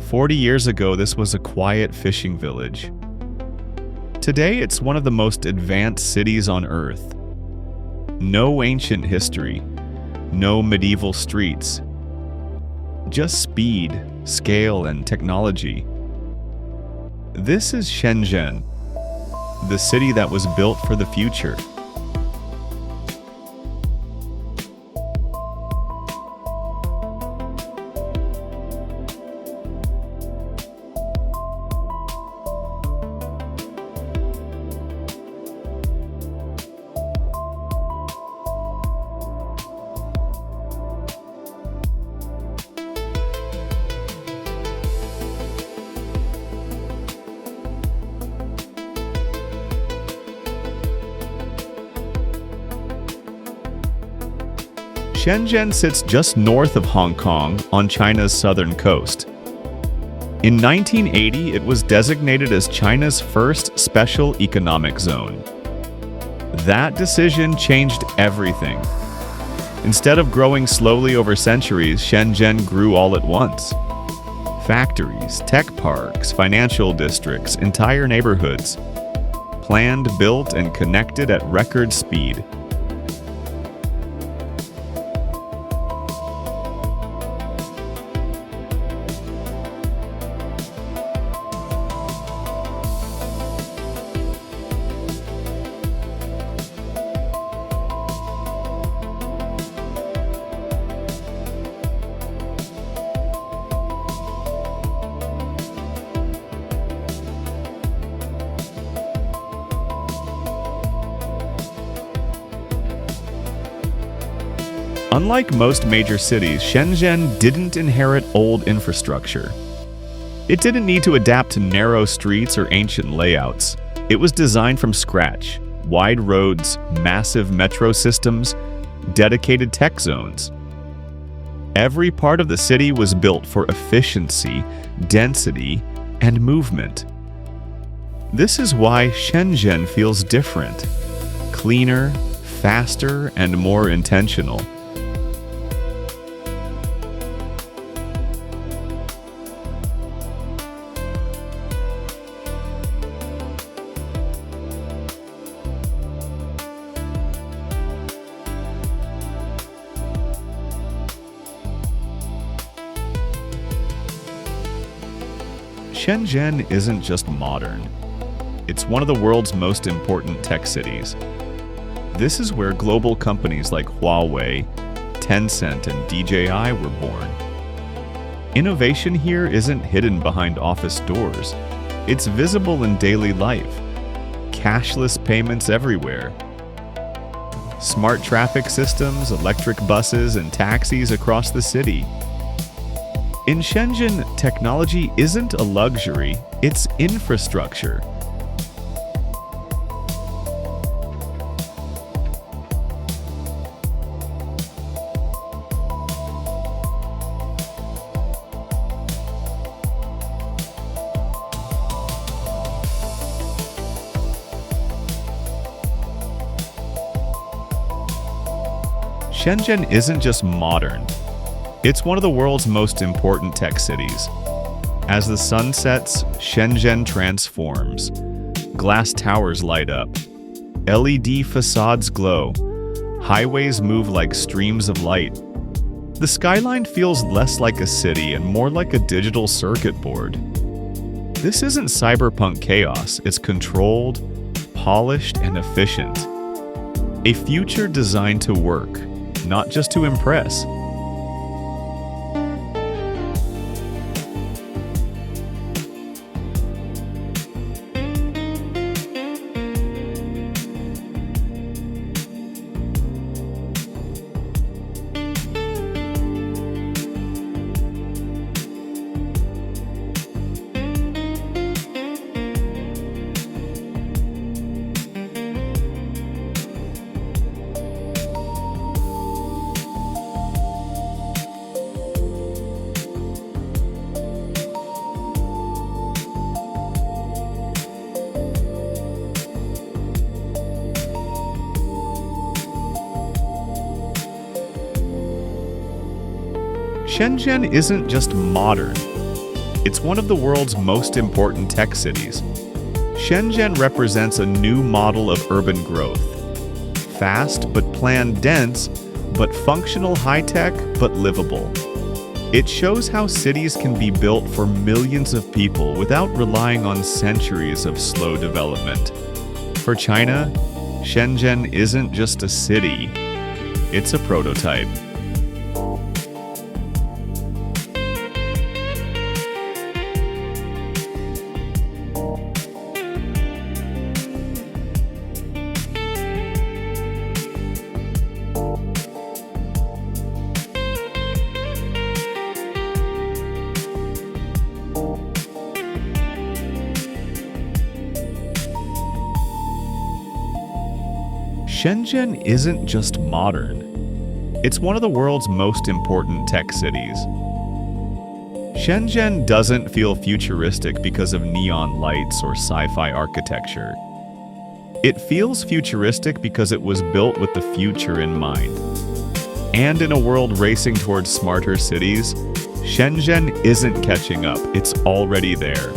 40 years ago, this was a quiet fishing village. Today, it's one of the most advanced cities on Earth. No ancient history, no medieval streets. Just speed, scale, and technology. This is Shenzhen, the city that was built for the future. Shenzhen sits just north of Hong Kong on China's southern coast. In 1980, it was designated as China's first special economic zone. That decision changed everything. Instead of growing slowly over centuries, Shenzhen grew all at once. Factories, tech parks, financial districts, entire neighborhoods. Planned, built, and connected at record speed. Unlike most major cities, Shenzhen didn't inherit old infrastructure. It didn't need to adapt to narrow streets or ancient layouts. It was designed from scratch: wide roads, massive metro systems, dedicated tech zones. Every part of the city was built for efficiency, density, and movement. This is why Shenzhen feels different: cleaner, faster, and more intentional. Shenzhen isn't just modern. It's one of the world's most important tech cities. This is where global companies like Huawei, Tencent, and DJI were born. Innovation here isn't hidden behind office doors. It's visible in daily life. Cashless payments everywhere. Smart traffic systems, electric buses, and taxis across the city. In Shenzhen, technology isn't a luxury, it's infrastructure. Shenzhen isn't just modern. It's one of the world's most important tech cities. As the sun sets, Shenzhen transforms. Glass towers light up. LED facades glow. Highways move like streams of light. The skyline feels less like a city and more like a digital circuit board. This isn't cyberpunk chaos. It's controlled, polished, and efficient. A future designed to work, not just to impress. Shenzhen isn't just modern, It's one of the world's most important tech cities. Shenzhen represents a new model of urban growth. Fast but planned dense, but functional high-tech but livable. It shows how cities can be built for millions of people without relying on centuries of slow development. For China, Shenzhen isn't just a city, it's a prototype. Shenzhen isn't just modern. It's one of the world's most important tech cities. Shenzhen doesn't feel futuristic because of neon lights or sci-fi architecture. It feels futuristic because it was built with the future in mind. And in a world racing towards smarter cities, Shenzhen isn't catching up, it's already there.